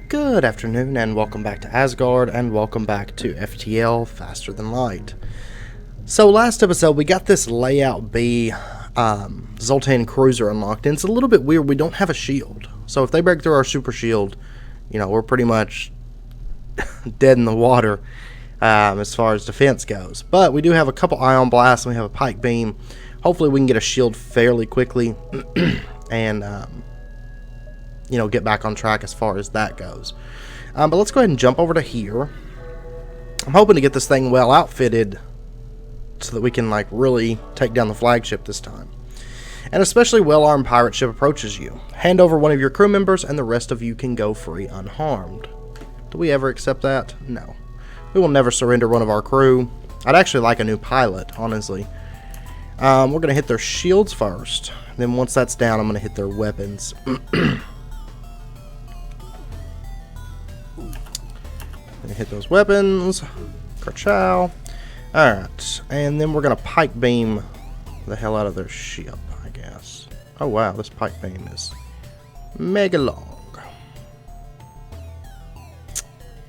Good afternoon and welcome back to Asgard and welcome back to FTL, Faster Than Light. So last episode we got this Layout B Zoltan cruiser unlocked, and it's a little bit weird. We don't have a shield. So if they break through our super shield, we're pretty much dead in the water as far as defense goes. But we do have a couple ion blasts and we have a pike beam. Hopefully we can get a shield fairly quickly and get back on track as far as that goes. But let's go ahead and jump over to here. I'm hoping to get this thing well outfitted so that we can really take down the flagship this time. An especially well-armed pirate ship approaches you. Hand over one of your crew members and the rest of you can go free unharmed. Do we ever accept that? No. We will never surrender one of our crew. I'd actually like a new pilot, honestly. We're going to hit their shields first. Then once that's down, I'm going to hit their weapons. Hit those weapons. Ka-chow. Alright. And then we're going to pike beam the hell out of their ship, I guess. Oh wow, this pike beam is mega long.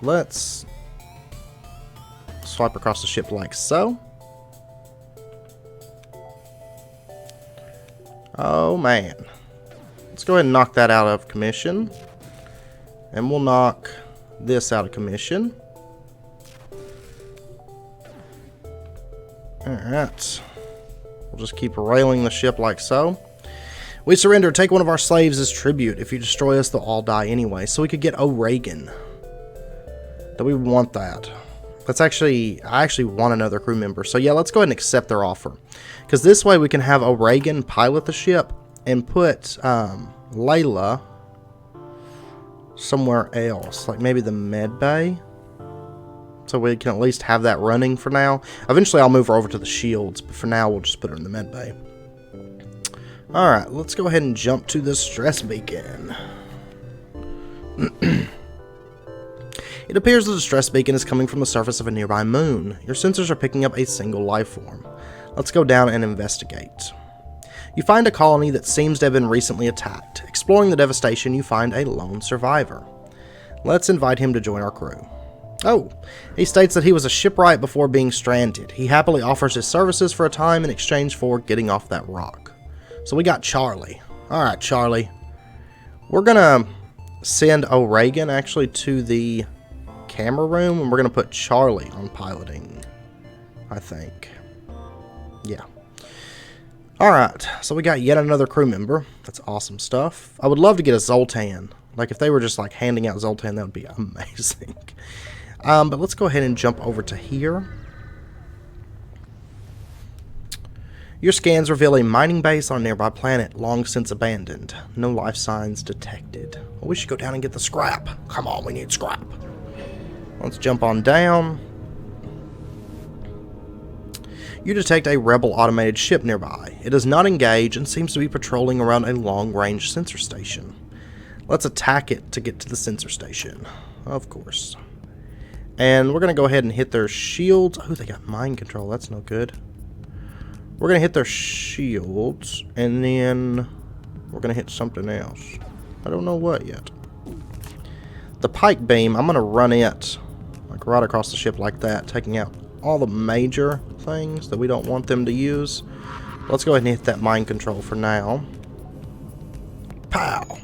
Let's swipe across the ship like so. Oh man. Let's go ahead and knock that out of commission. And we'll knock this out of commission. Alright. We'll just keep railing the ship like so. We surrender. Take one of our slaves as tribute. If you destroy us, they'll all die anyway. So we could get O'Regan. Do we want that? I actually want another crew member. So yeah, let's go ahead and accept their offer. Because this way we can have O'Regan pilot the ship and put Layla somewhere else, like maybe the med bay, so we can at least have that running for now. Eventually I'll move her over to the shields, but for now we'll just put her in the med bay. Alright, let's go ahead and jump to the stress beacon. It appears the distress beacon is coming from the surface of a nearby moon. Your sensors are picking up a single life form. Let's go down and investigate. You find a colony that seems to have been recently attacked. Exploring the devastation, you find a lone survivor. Let's invite him to join our crew. Oh, he states that he was a shipwright before being stranded. He happily offers his services for a time in exchange for getting off that rock. So we got Charlie. Alright, Charlie. We're gonna send O'Regan actually to the camera room, and we're gonna put Charlie on piloting, I think. Yeah. Alright, so we got yet another crew member. That's awesome stuff. I would love to get a Zoltan. Like, if they were just, handing out Zoltan, that would be amazing. But let's go ahead and jump over to here. Your scans reveal a mining base on a nearby planet, long since abandoned. No life signs detected. Well, we should go down and get the scrap. Come on, we need scrap. Let's jump on down. You detect a rebel automated ship nearby. It does not engage and seems to be patrolling around a long-range sensor station. Let's attack it to get to the sensor station. Of course. And we're going to go ahead and hit their shields. Oh, they got mind control. That's no good. We're going to hit their shields, and then we're going to hit something else. I don't know what yet. The pike beam, I'm going to run it right across the ship like that, taking out all the major things that we don't want them to use. Let's go ahead and hit that mind control for now. Pow!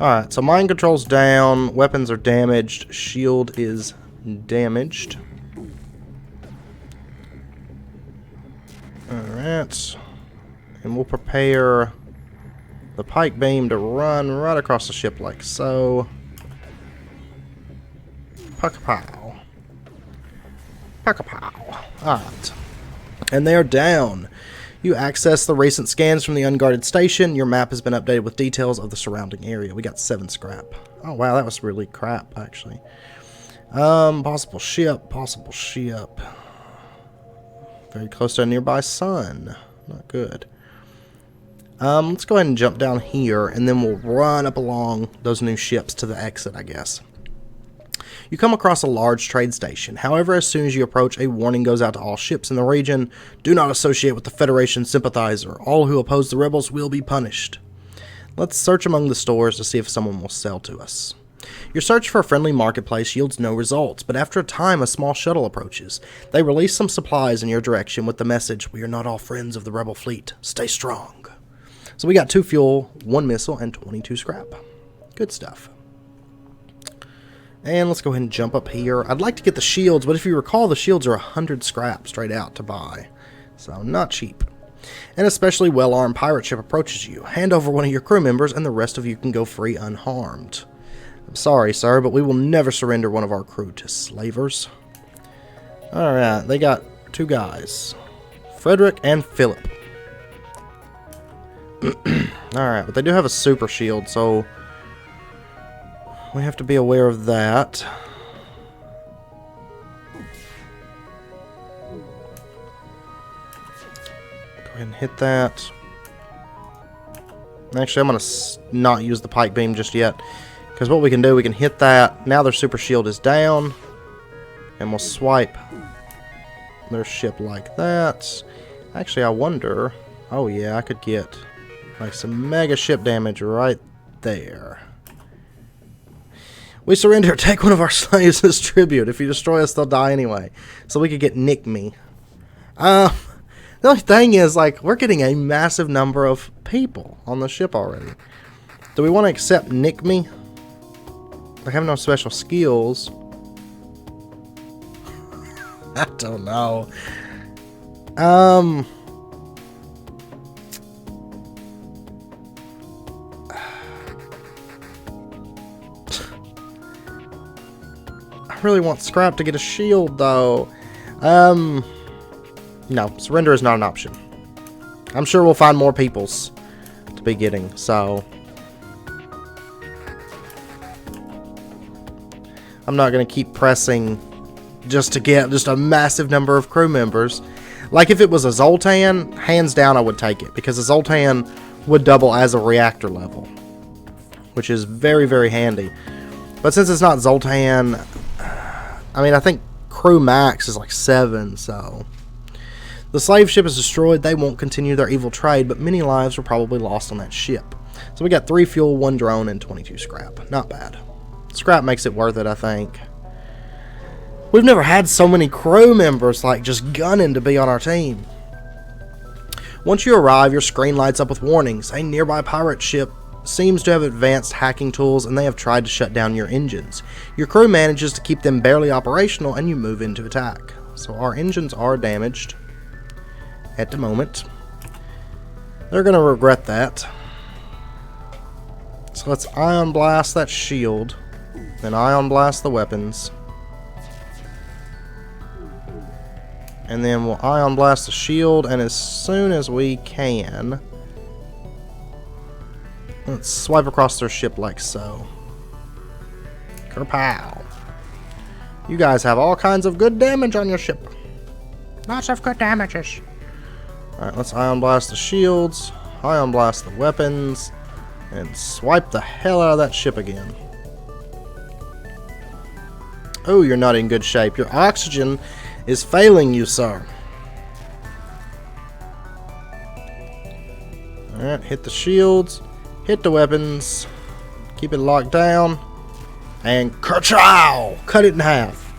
Alright, so mind control's down, weapons are damaged, shield is damaged. Alright, and we'll prepare the pike beam to run right across the ship like so. Puck-a-pow. Puck-a-pow. Alright. And they are down. You access the recent scans from the unguarded station. Your map has been updated with details of the surrounding area. We got 7 scrap. Oh wow, that was really crap, actually. Possible ship. Very close to a nearby sun. Not good. Let's go ahead and jump down here, and then we'll run up along those new ships to the exit, I guess. You come across a large trade station. However, as soon as you approach, a warning goes out to all ships in the region. Do not associate with the Federation sympathizer. All who oppose the rebels will be punished. Let's search among the stores to see if someone will sell to us. Your search for a friendly marketplace yields no results, but after a time a small shuttle approaches. They release some supplies in your direction with the message, "We are not all friends of the rebel fleet. Stay strong." So we got 2 fuel, 1 missile, and 22 scrap. Good stuff. And let's go ahead and jump up here. I'd like to get the shields, but if you recall, the shields are 100 scrap straight out to buy. So not cheap. An especially well-armed pirate ship approaches you. Hand over one of your crew members, and the rest of you can go free unharmed. I'm sorry, sir, but we will never surrender one of our crew to slavers. Alright, they got 2 guys. Frederick and Philip. Alright, but they do have a super shield, so we have to be aware of that. Go ahead and hit that. Actually, I'm going to not use the pike beam just yet. Because what we can do, we can hit that. Now their super shield is down. And we'll swipe their ship like that. Actually, I wonder... Oh yeah, I could get like some mega ship damage right there. We surrender. Take one of our slaves as tribute. If you destroy us, they'll die anyway. So we could get Nick Me. The only thing is, like, we're getting a massive number of people on the ship already. Do we want to accept Nick Me? I have no special skills. I don't know. I really want Scrap to get a shield, though. No, surrender is not an option. I'm sure we'll find more peoples to be getting, so... I'm not going to keep pressing just to get just a massive number of crew members. Like if it was a Zoltan, hands down I would take it. Because a Zoltan would double as a reactor level. Which is very, very handy. But since it's not Zoltan... I mean, I think crew max is like 7, so... The slave ship is destroyed. They won't continue their evil trade, but many lives were probably lost on that ship. So we got 3 fuel, 1 drone, and 22 scrap. Not bad. Scrap makes it worth it, I think. We've never had so many crew members, like, just gunning to be on our team. Once you arrive, your screen lights up with warnings. A nearby pirate ship seems to have advanced hacking tools, and they have tried to shut down your engines. Your crew manages to keep them barely operational, and you move into attack. So our engines are damaged at the moment. They're going to regret that. So let's ion blast that shield. Then ion blast the weapons. And then we'll ion blast the shield, and as soon as we can, let's swipe across their ship like so. Kerpow. You guys have all kinds of good damage on your ship. Lots of good damages. Alright, let's ion blast the shields, ion blast the weapons, and swipe the hell out of that ship again. Oh, you're not in good shape. Your oxygen is failing you, sir. Alright, hit the shields, hit the weapons, keep it locked down, and ka-chow! Cut it in half.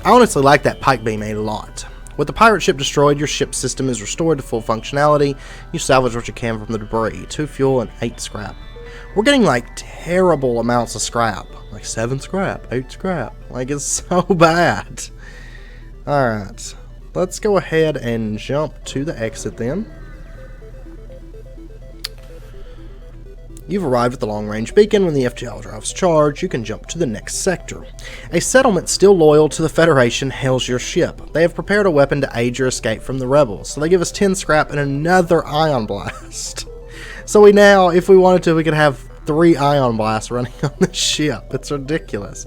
I honestly like that pike beam a lot. With the pirate ship destroyed, your ship system is restored to full functionality. You salvage what you can from the debris. 2 fuel and 8 scrap. We're getting like terrible amounts of scrap. Like 7 scrap, 8 scrap. Like it's so bad. Alright. Let's go ahead and jump to the exit then. You've arrived at the long-range beacon. When the FTL drives charge, you can jump to the next sector. A settlement still loyal to the Federation hails your ship. They have prepared a weapon to aid your escape from the rebels, so they give us 10 scrap and another ion blast. So we now, if we wanted to, we could have 3 ion blasts running on the ship. It's ridiculous.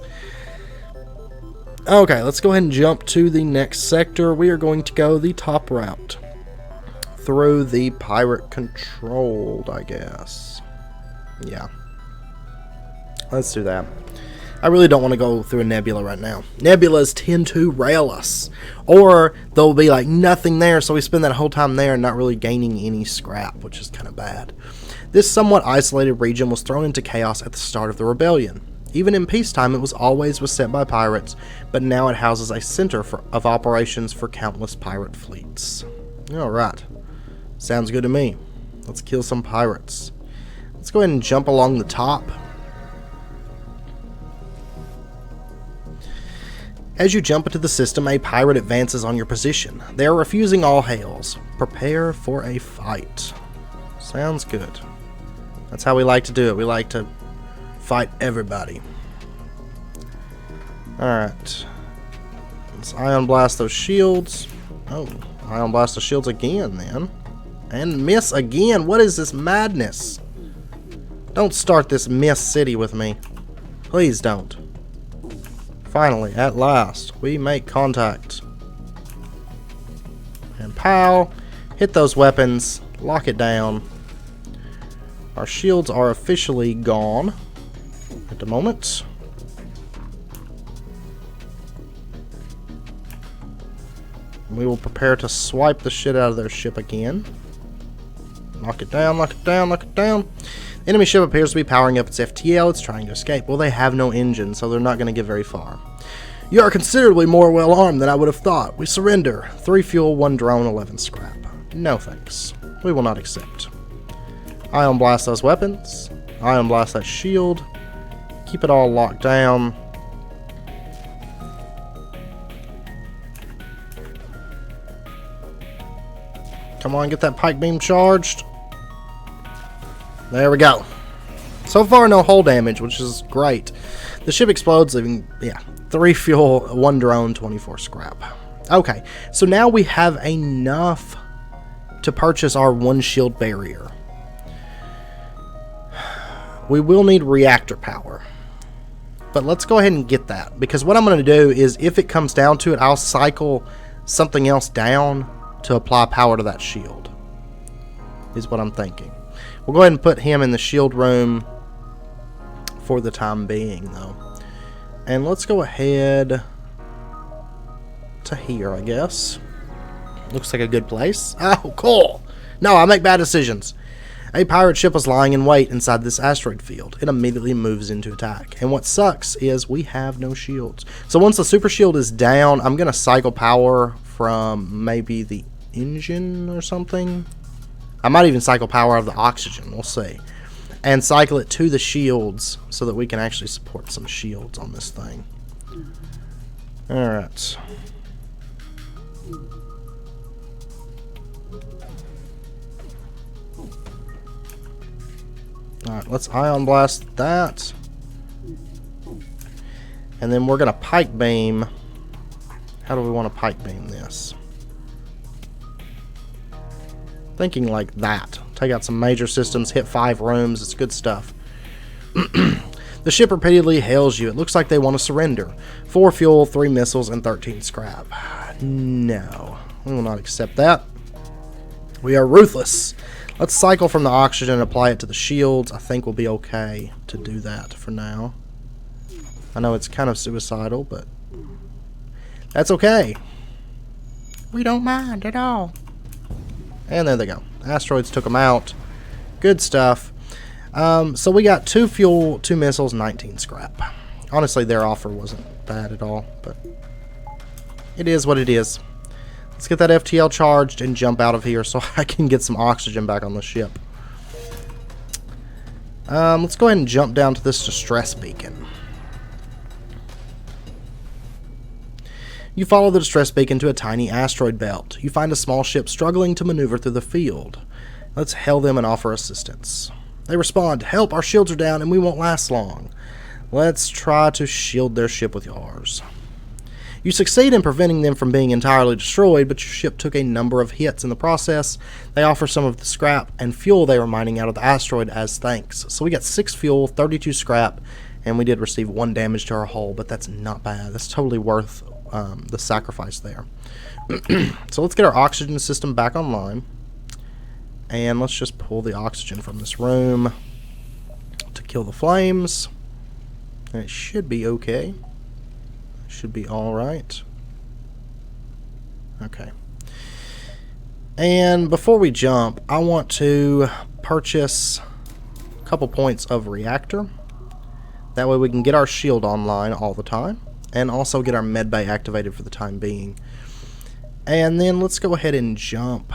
Okay, let's go ahead and jump to the next sector. We are going to go the top route through the pirate controlled, I guess. Yeah. Let's do that. I really don't want to go through a nebula right now. Nebulas tend to rail us, or there'll be like nothing there, so we spend that whole time there and not really gaining any scrap, which is kind of bad. This somewhat isolated region was thrown into chaos at the start of the rebellion. Even in peacetime, it was always beset by pirates, but now it houses a center of operations for countless pirate fleets. Alright, sounds good to me. Let's kill some pirates. Let's go ahead and jump along the top. As you jump into the system, a pirate advances on your position. They are refusing all hails. Prepare for a fight. Sounds good. That's how we like to do it. We like to fight everybody. Alright. Let's ion blast those shields. Oh, ion blast the shields again then. And miss again. What is this madness? Don't start this miss city with me. Please don't. Finally, at last, we make contact. And pow! Hit those weapons. Lock it down. Our shields are officially gone at the moment. We will prepare to swipe the shit out of their ship again. Knock it down, knock it down, knock it down. The enemy ship appears to be powering up its FTL. It's trying to escape. Well, they have no engine, so they're not going to get very far. You are considerably more well armed than I would have thought. We surrender. 3 fuel, 1 drone, 11 scrap. No thanks. We will not accept. Ion blast those weapons. Ion blast that shield. Keep it all locked down. Come on, get that pike beam charged. There we go. So far, no hull damage, which is great. The ship explodes, leaving, 3 fuel, 1 drone, 24 scrap. Okay, so now we have enough to purchase our 1 shield barrier. We will need reactor power. But let's go ahead and get that. Because what I'm going to do is, if it comes down to it, I'll cycle something else down to apply power to that shield. Is what I'm thinking. We'll go ahead and put him in the shield room for the time being, though. And let's go ahead to here, I guess. Looks like a good place. Oh, cool. No, I make bad decisions. A pirate ship was lying in wait inside this asteroid field. It immediately moves into attack. And what sucks is we have no shields. So once the super shield is down, I'm going to cycle power from maybe the engine or something. I might even cycle power out of the oxygen. We'll see. And cycle it to the shields so that we can actually support some shields on this thing. Alright. Alright, let's ion blast that. And then we're going to pike beam. How do we want to pike beam this? Thinking like that. Take out some major systems, hit 5 rooms. It's good stuff. The ship repeatedly hails you. It looks like they want to surrender. 4 fuel, 3 missiles, and 13 scrap. No. We will not accept that. We are ruthless. Let's cycle from the oxygen and apply it to the shields. I think we'll be okay to do that for now. I know it's kind of suicidal, but that's okay. We don't mind at all. And there they go. Asteroids took them out. Good stuff. So we got 2 fuel, 2 missiles, 19 scrap. Honestly, their offer wasn't bad at all, but it is what it is. Let's get that FTL charged and jump out of here so I can get some oxygen back on the ship. Let's go ahead and jump down to this distress beacon. You follow the distress beacon to a tiny asteroid belt. You find a small ship struggling to maneuver through the field. Let's hail them and offer assistance. They respond, "Help, our shields are down and we won't last long." Let's try to shield their ship with yours. You succeed in preventing them from being entirely destroyed, but your ship took a number of hits in the process. They offer some of the scrap and fuel they were mining out of the asteroid as thanks. So we got 6 fuel, 32 scrap, and we did receive 1 damage to our hull, but that's not bad. That's totally worth the sacrifice there. So let's get our oxygen system back online. And let's just pull the oxygen from this room to kill the flames. And it should be okay. Should be alright. Okay. And before we jump, I want to purchase a couple points of reactor. That way we can get our shield online all the time. And also get our medbay activated for the time being. And then let's go ahead and jump.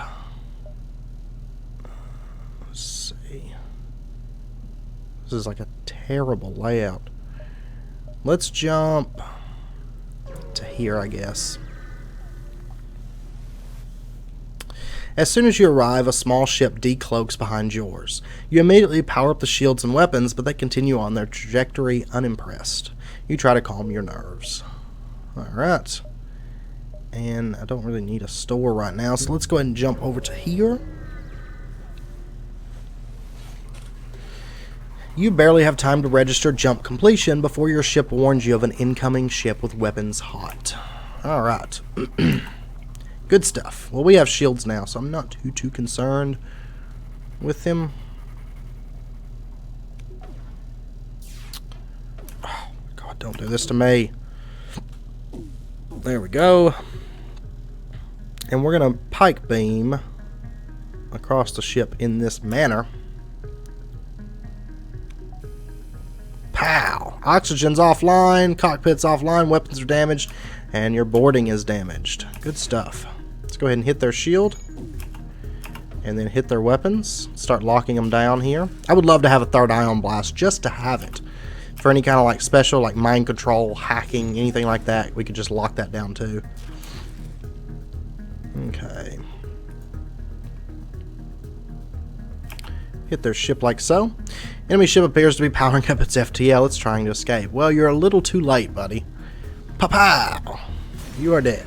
Let's see. This is like a terrible layout. Let's jump to here, I guess. As soon as you arrive, a small ship decloaks behind yours. You immediately power up the shields and weapons, but they continue on their trajectory unimpressed. You try to calm your nerves. Alright. And I don't really need a store right now, so let's go ahead and jump over to here. You barely have time to register jump completion before your ship warns you of an incoming ship with weapons hot. Alright. Good stuff. Well, we have shields now, so I'm not too concerned with them. Oh, God, don't do this to me. There we go. And we're going to pike beam across the ship in this manner. Pow! Oxygen's offline, cockpit's offline, weapons are damaged, and your boarding is damaged. Good stuff. Let's go ahead and hit their shield. And then hit their weapons. Start locking them down here. I would love to have a third ion blast just to have it. For any kind of like special, like mind control, hacking, anything like that, we could just lock that down too. Okay. Hit their ship like so. Enemy ship appears to be powering up its FTL. It's trying to escape. Well, you're a little too late, buddy. Pa-pow! You are dead.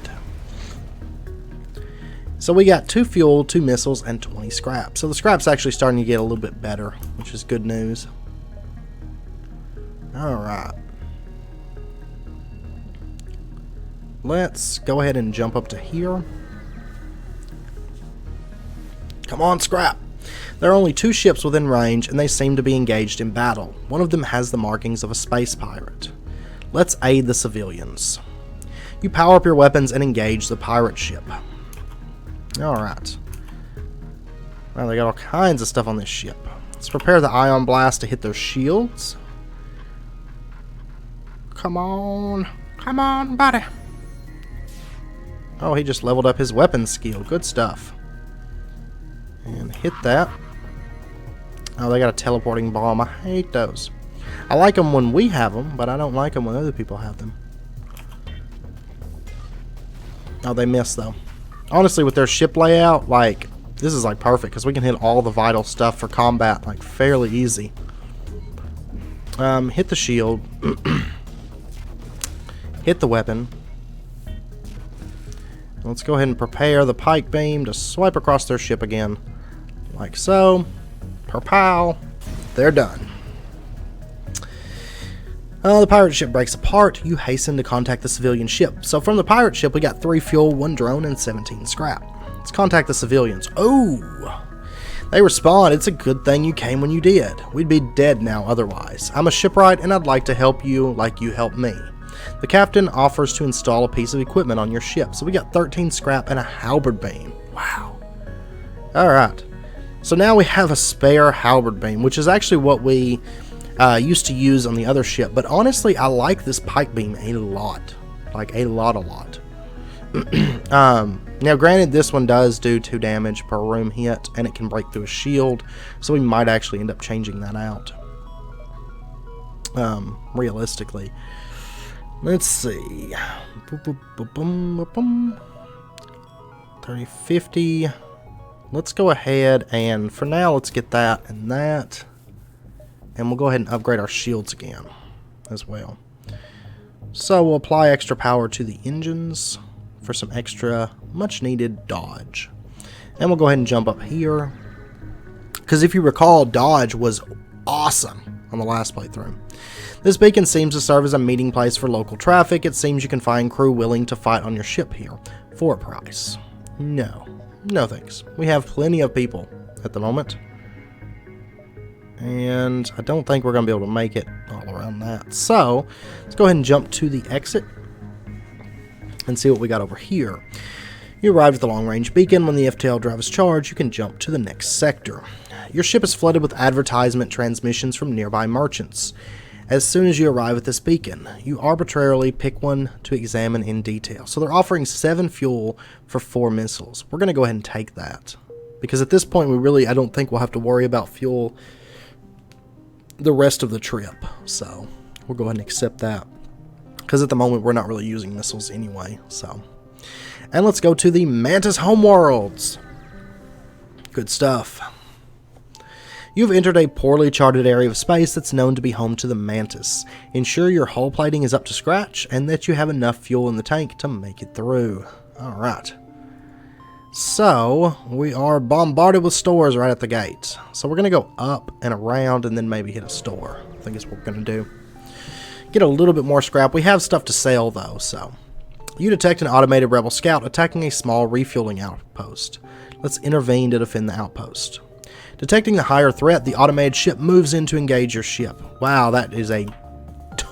So we got 2 fuel, 2 missiles, and 20 scrap. So the scrap's actually starting to get a little bit better, which is good news. Alright. Let's go ahead and jump up to here. Come on, scrap! There are only 2 ships within range, and they seem to be engaged in battle. One of them has the markings of a space pirate. Let's aid the civilians. You power up your weapons and engage the pirate ship. Alright. Well, they got all kinds of stuff on this ship. Let's prepare the ion blast to hit their shields. Come on. Come on, buddy. Oh, he just leveled up his weapons skill. Good stuff. And hit that. Oh, they got a teleporting bomb. I hate those. I like them when we have them, but I don't like them when other people have them. Oh, they missed, though. Honestly, with their ship layout, like, this is like perfect because we can hit all the vital stuff for combat like fairly easy. Hit the shield. Hit the weapon. Let's go ahead and prepare the pike beam to swipe across their ship again. Like so. Per-pow. They're done. The pirate ship breaks apart. You hasten to contact the civilian ship. So from the pirate ship, we got 3 fuel, 1 drone, and 17 scrap. Let's contact the civilians. Oh! They respond, it's a good thing you came when you did. We'd be dead now otherwise. I'm a shipwright, and I'd like to help you like you helped me. The captain offers to install a piece of equipment on your ship. So we got 13 scrap and a halberd beam. Wow. Alright. So now we have a spare halberd beam, which is actually what we used to use on the other ship, but honestly I like this pike beam a lot, like a lot. Now granted, this one does do 2 damage per room hit and it can break through a shield, so we might actually end up changing that out. Realistically, let's see. 3050. Let's go ahead and for now let's get that and that. And we'll go ahead and upgrade our shields again as well. So we'll apply extra power to the engines for some extra much needed dodge. And we'll go ahead and jump up here. Because if you recall, dodge was awesome on the last playthrough. This beacon seems to serve as a meeting place for local traffic. It seems you can find crew willing to fight on your ship here for a price. No thanks. We have plenty of people at the moment. And I don't think we're going to be able to make it all around that. So, let's go ahead and jump to the exit and see what we got over here. You arrived at the long-range beacon. When the FTL drive is charged, you can jump to the next sector. Your ship is flooded with advertisement transmissions from nearby merchants. As soon as you arrive at this beacon, you arbitrarily pick one to examine in detail. So they're offering 7 fuel for 4 missiles. We're going to go ahead and take that. Because at this point, I don't think we'll have to worry about fuel the rest of the trip. So we'll go ahead and accept that. Because at the moment, we're not really using missiles anyway. So, and let's go to the Mantis homeworlds. Good stuff. You've entered a poorly charted area of space that's known to be home to the Mantis. Ensure your hull plating is up to scratch and that you have enough fuel in the tank to make it through. Alright. So, we are bombarded with stores right at the gate. So we're going to go up and around and then maybe hit a store. I think that's what we're going to do. Get a little bit more scrap. We have stuff to sell though, so. You detect an automated rebel scout attacking a small refueling outpost. Let's intervene to defend the outpost. Detecting the higher threat, the automated ship moves in to engage your ship. Wow, that is a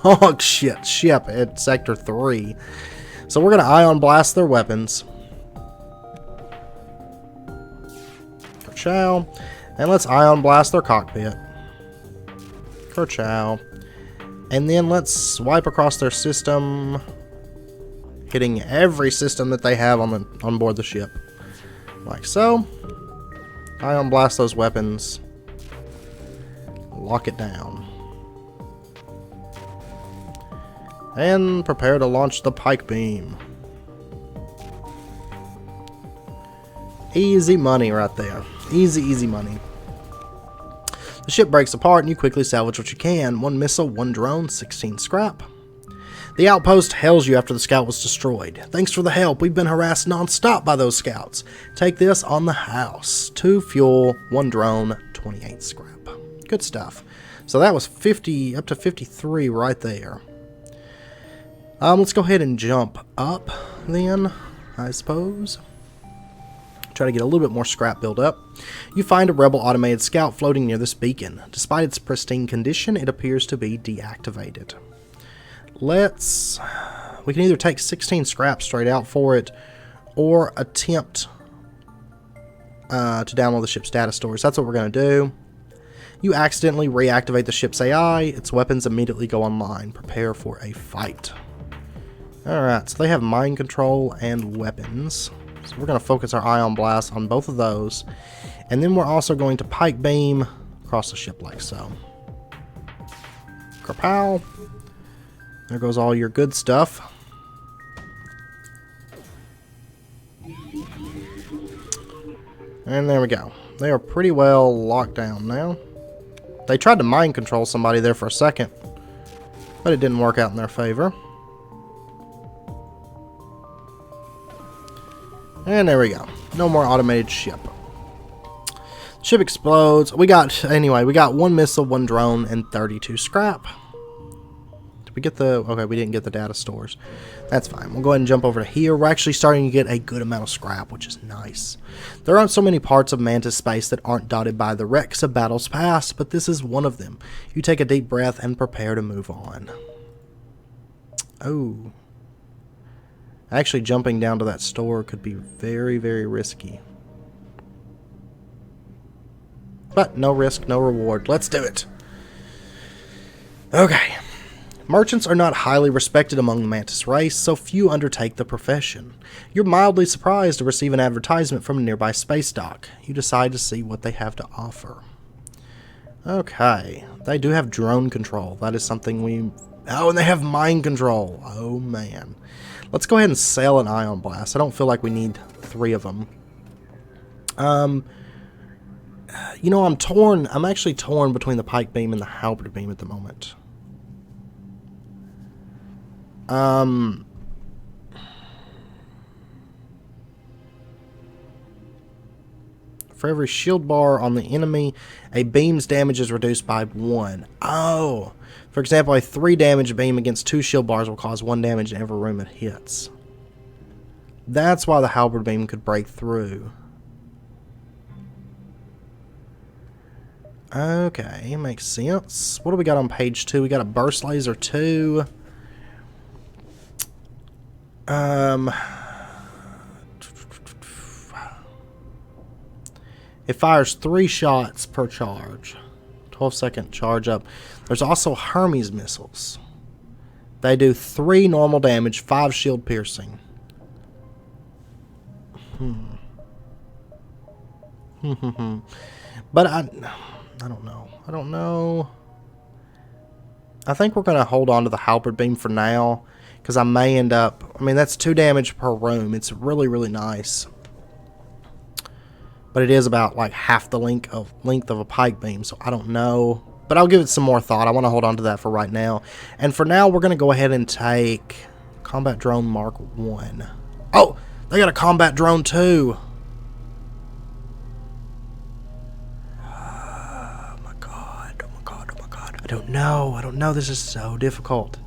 dog shit ship at Sector 3. So we're going to ion blast their weapons. Kerchow. And let's ion blast their cockpit. Kerchow. And then let's swipe across their system, hitting every system that they have on board the ship. Like so. Ion blast those weapons. Lock it down. And prepare to launch the pike beam. Easy money right there. Easy, easy money. The ship breaks apart and you quickly salvage what you can. 1 missile, 1 drone, 16 scrap. The outpost hails you after the scout was destroyed. Thanks for the help. We've been harassed non-stop by those scouts. Take this on the house. 2 fuel, 1 drone, 28 scrap. Good stuff. So that was 50, up to 53 right there. Let's go ahead and jump up then, I suppose. Try to get a little bit more scrap build up. You find a rebel automated scout floating near this beacon. Despite its pristine condition, it appears to be deactivated. We can either take 16 scrap straight out for it, or attempt to download the ship's data stores. That's what we're going to do. You accidentally reactivate the ship's AI. Its weapons immediately go online. Prepare for a fight. Alright, so they have mind control and weapons. So we're going to focus our ion blast on both of those. And then we're also going to pike beam across the ship like so. Kerpow. There goes all your good stuff. And there we go. They are pretty well locked down now. They tried to mind control somebody there for a second, but it didn't work out in their favor. And there we go. No more automated ship. Ship explodes. We got 1 missile, 1 drone, and 32 scrap. We get the... Okay, we didn't get the data stores. That's fine. We'll go ahead and jump over to here. We're actually starting to get a good amount of scrap, which is nice. There aren't so many parts of Mantis space that aren't dotted by the wrecks of battles past, but this is one of them. You take a deep breath and prepare to move on. Oh. Actually, jumping down to that store could be very, very risky. But no risk, no reward. Let's do it. Okay. Merchants are not highly respected among the Mantis race, so few undertake the profession. You're mildly surprised to receive an advertisement from a nearby space dock. You decide to see what they have to offer. Okay. They do have drone control. That is something we... Oh, and they have mind control. Oh, man. Let's go ahead and sell an ion blast. I don't feel like we need 3 of them. You know, I'm torn. I'm actually torn between the pike beam and the halberd beam at the moment. For every shield bar on the enemy, a beam's damage is reduced by 1. Oh! For example, a 3 damage beam against 2 shield bars will cause 1 damage in every room it hits. That's why the halberd beam could break through. Okay, makes sense. What do we got on page 2? We got a burst laser 2. It fires 3 shots per charge. 12-second charge up. There's also Hermes missiles. They do 3 normal damage, 5 shield piercing. But I don't know. I don't know. I think we're going to hold on to the halberd beam for now, because I may end up... I mean, that's 2 damage per room. It's really, really nice. But it is about like half the length of a pike beam, so I don't know. But I'll give it some more thought. I want to hold on to that for right now. And for now, we're going to go ahead and take Combat Drone Mark 1. Oh, they got a Combat Drone 2. Oh my god, oh my god, oh my god. I don't know. This is so difficult.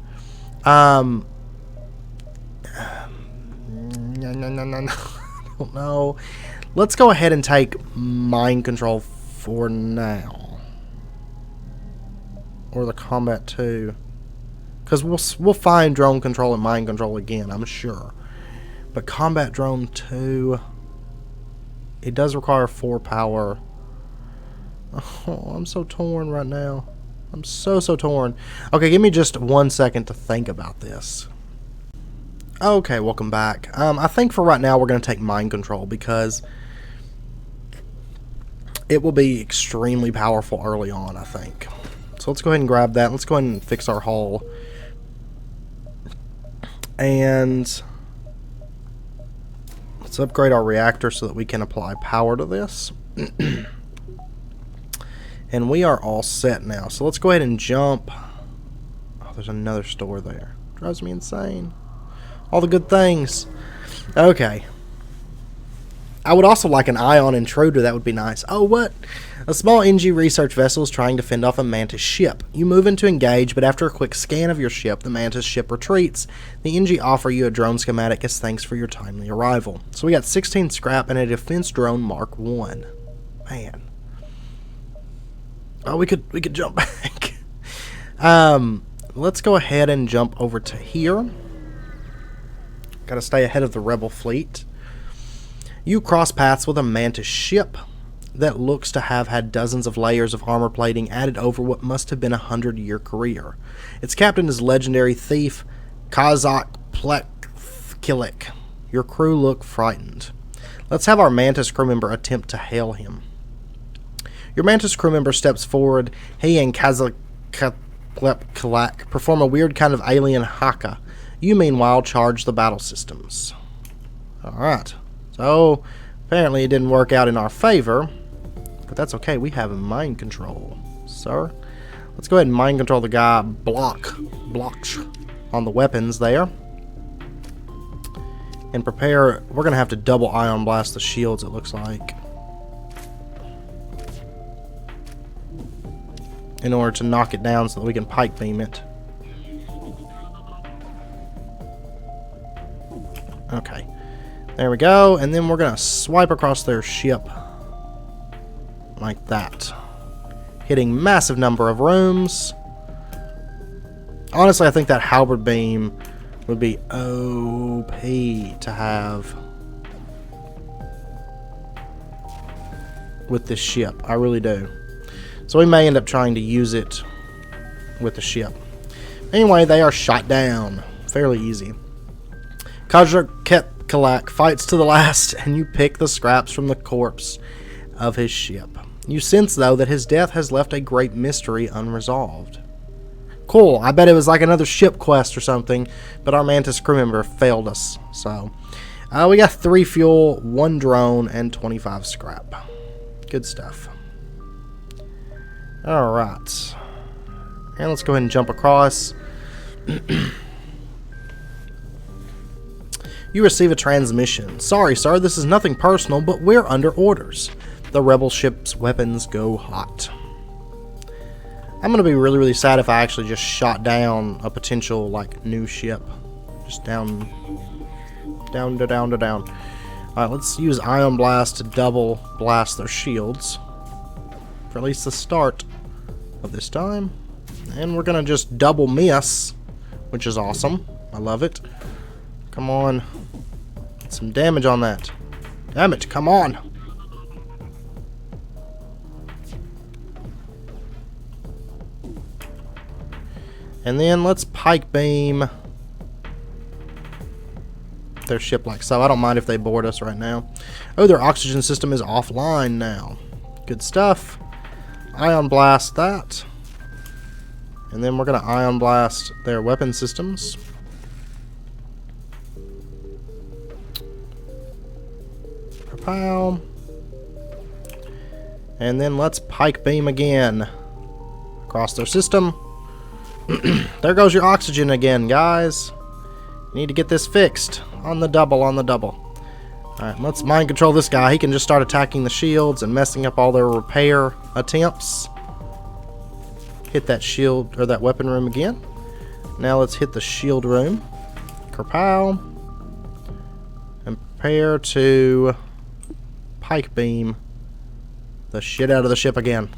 No. I don't know. Let's go ahead and take mind control for now. Or the combat 2. Because we'll find drone control and mind control again, I'm sure. But combat drone 2, it does require 4 power. Oh, I'm so torn right now. I'm so torn. Okay, give me just 1 second to think about this. Okay, welcome back. I think for right now we're going to take mind control because it will be extremely powerful early on, I think. So let's go ahead and grab that. Let's go ahead and fix our hull. And let's upgrade our reactor so that we can apply power to this. And we are all set now. So let's go ahead and jump. Oh, there's another store there. Drives me insane. All the good things. Okay. I would also like an ion intruder. That would be nice. Oh, what? A small NG research vessel is trying to fend off a Mantis ship. You move in to engage, but after a quick scan of your ship, the Mantis ship retreats. The NG offer you a drone schematic as thanks for your timely arrival. So we got 16 scrap and a defense drone Mark 1. Man. Oh, we could jump back. Let's go ahead and jump over to here. Gotta stay ahead of the rebel fleet. You cross paths with a Mantis ship that looks to have had dozens of layers of armor plating added over what must have been a 100-year career. Its captain is legendary thief Kazak Plekkilik. Your crew look frightened. Let's have our Mantis crew member attempt to hail him. Your Mantis crew member steps forward. He and Kazak Plekkilik perform a weird kind of alien haka. You meanwhile charge the battle systems. Alright. So, apparently it didn't work out in our favor, but that's okay. We have mind control, sir. Let's go ahead and mind control the guy blocks on the weapons there. And prepare, we're going to have to double ion blast the shields, it looks like, in order to knock it down so that we can pike beam it. Okay. There we go, and then we're going to swipe across their ship like that. Hitting massive number of rooms. Honestly, I think that halberd beam would be OP to have with this ship. I really do. So we may end up trying to use it with the ship. Anyway, they are shot down. Fairly easy. Kalak fights to the last, and you pick the scraps from the corpse of his ship. You sense, though, that his death has left a great mystery unresolved. Cool, I bet it was like another ship quest or something, but our Mantis crew member failed us. So, we got 3 fuel, 1 drone, and 25 scrap. Good stuff. Alright. And let's go ahead and jump across. You receive a transmission. Sorry, sir, this is nothing personal, but we're under orders. The rebel ship's weapons go hot. I'm going to be really, really sad if I actually just shot down a potential, like, new ship. Just down. Alright, let's use Ion Blast to double blast their shields. for at least the start of this time. And we're gonna just double miss, which is awesome. I love it. Come on. Get some damage on that. Damn it, come on. And then let's pike beam their ship like so. I don't mind if they board us right now. Oh, their oxygen system is offline now. Good stuff. Ion blast that. And then we're going to ion blast their weapon systems. Pow. And then let's pike beam again across their system. There goes your oxygen again, guys. You need to get this fixed. On the double, on the double. Alright, let's mind control this guy. He can just start attacking the shields and messing up all their repair attempts. Hit that shield, or that weapon room again. Now let's hit the shield room. Kerpow. And prepare to pike beam the shit out of the ship again.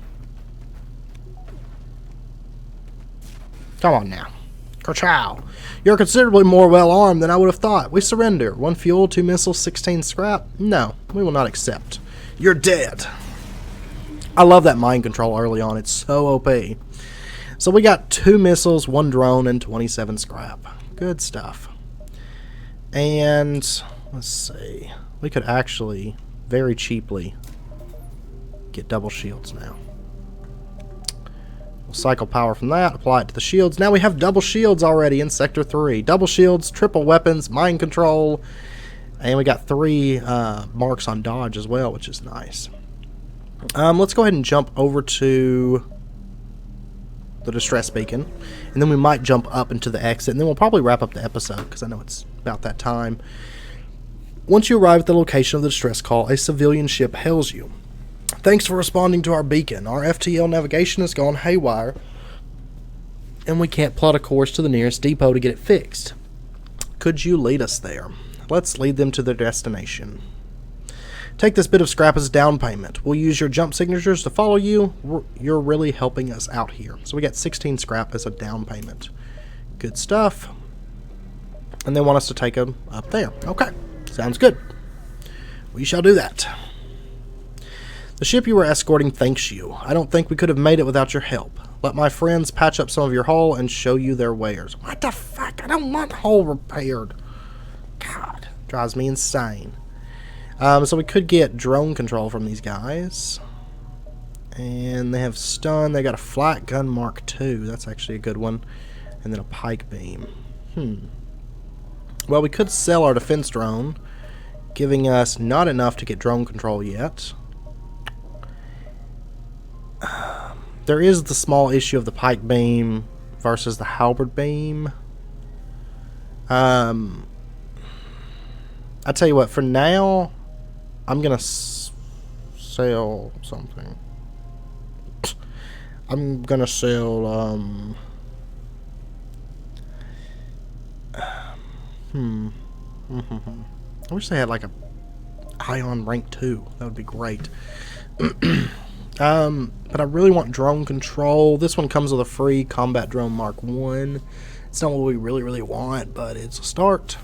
Come on now. Kerchow. You're considerably more well-armed than I would have thought. We surrender. 1 fuel, 2 missiles, 16 scrap. No, we will not accept. You're dead. I love that mind control early on. It's so OP. So we got 2 missiles, 1 drone, and 27 scrap. Good stuff. And let's see. We could actually very cheaply get double shields now. We'll cycle power from that, apply it to the shields. Now we have double shields already in Sector 3. Double shields, triple weapons, mind control, and we got 3 marks on dodge as well, which is nice. Let's go ahead and jump over to the distress beacon, and then we might jump up into the exit, and then we'll probably wrap up the episode, because I know it's about that time. Once you arrive at the location of the distress call, a civilian ship hails you. Thanks for responding to our beacon. Our FTL navigation has gone haywire, and we can't plot a course to the nearest depot to get it fixed. Could you lead us there? Let's lead them to their destination. Take this bit of scrap as a down payment. We'll use your jump signatures to follow you. You're really helping us out here. So we got 16 scrap as a down payment. Good stuff. And they want us to take them up there. Okay, sounds good. We shall do that. The ship you were escorting thanks you. I don't think we could have made it without your help. Let my friends patch up some of your hull and show you their wares. What the fuck? I don't want hull repaired. God, drives me insane. So we could get drone control from these guys. And they have stun. They got a flat gun Mark II. That's actually a good one. And then a pike beam. Well, we could sell our defense drone, giving us not enough to get drone control yet. There is the small issue of the pike beam versus the halberd beam. I tell you what, for now, I'm gonna sell something. I'm gonna sell I wish they had like a ion rank 2. That would be great. But I really want drone control. This one comes with a free combat drone Mark 1. It's not what we really want, but it's a start.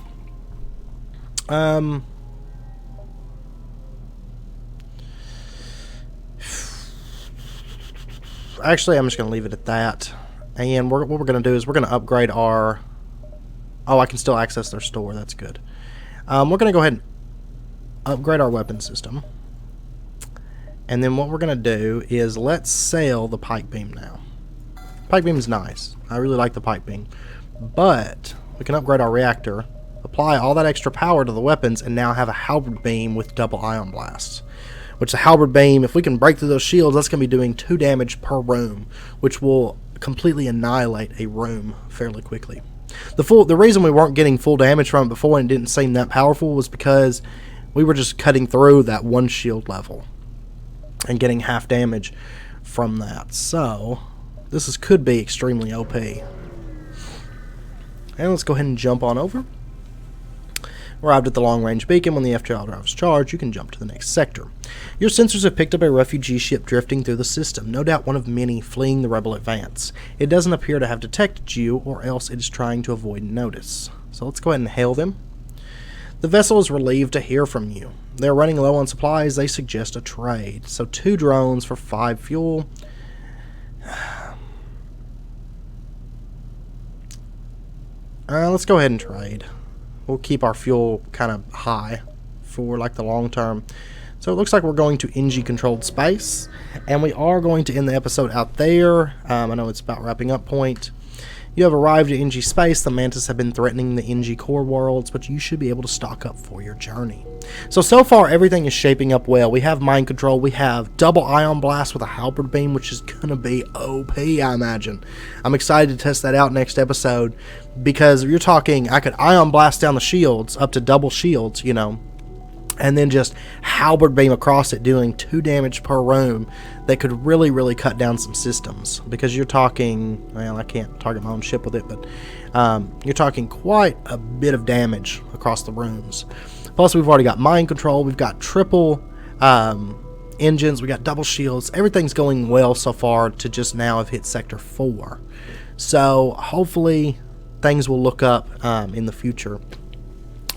Actually, I'm just going to leave it at that. And what we're going to do is we're going to upgrade our... Oh, I can still access their store. That's good. We're going to go ahead and upgrade our weapon system. And then what we're going to do is let's sell the pike beam now. Pike beam is nice. I really like the pike beam. But we can upgrade our reactor, apply all that extra power to the weapons, and now have a halberd beam with double ion blasts. Which the halberd beam, if we can break through those shields, that's going to be doing 2 damage per room, which will completely annihilate a room fairly quickly. The reason we weren't getting full damage from it before and it didn't seem that powerful was because we were just cutting through that 1 shield level and getting half damage from that. So this could be extremely OP. And let's go ahead and jump on over. Arrived at the long-range beacon. When the FTL drives charge, you can jump to the next sector. Your sensors have picked up a refugee ship drifting through the system, no doubt one of many fleeing the rebel advance. It doesn't appear to have detected you, or else it is trying to avoid notice. So let's go ahead and hail them. The vessel is relieved to hear from you. They're running low on supplies. They suggest a trade. So 2 drones for 5 fuel. Let's go ahead and trade. We'll keep our fuel kind of high for like the long term. So it looks like we're going to NG controlled space, and we are going to end the episode out there. I know it's about wrapping up point. You have arrived at NG space. The Mantis have been threatening the NG core worlds, but you should be able to stock up for your journey. So far everything is shaping up well. We have mind control. We have double ion blast with a halberd beam, which is gonna be OP, I imagine. I'm excited to test that out next episode, because if you're talking, I could ion blast down the shields up to double shields, you know, and then just halberd beam across it, doing 2 damage per room. That could really cut down some systems, because you're talking, well, I can't target my own ship with it, but you're talking quite a bit of damage across the rooms. Plus, we've already got mind control. We've got triple engines. We got double shields. Everything's going well so far to just now have hit Sector 4. So hopefully things will look up in the future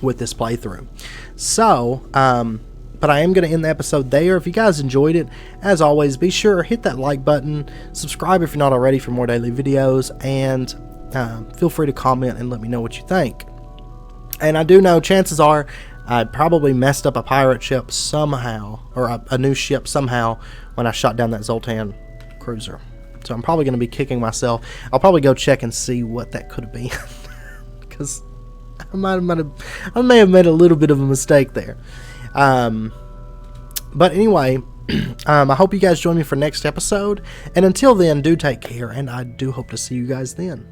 with this playthrough. So, but I am going to end the episode there. If you guys enjoyed it, as always, be sure to hit that like button, subscribe if you're not already for more daily videos, and feel free to comment and let me know what you think. And I do know, chances are, I probably messed up a pirate ship somehow, or a new ship somehow, when I shot down that Zoltan cruiser. So I'm probably going to be kicking myself. I'll probably go check and see what that could have been, because I may have made a little bit of a mistake there. But anyway, I hope you guys join me for next episode. And until then, do take care, and I do hope to see you guys then.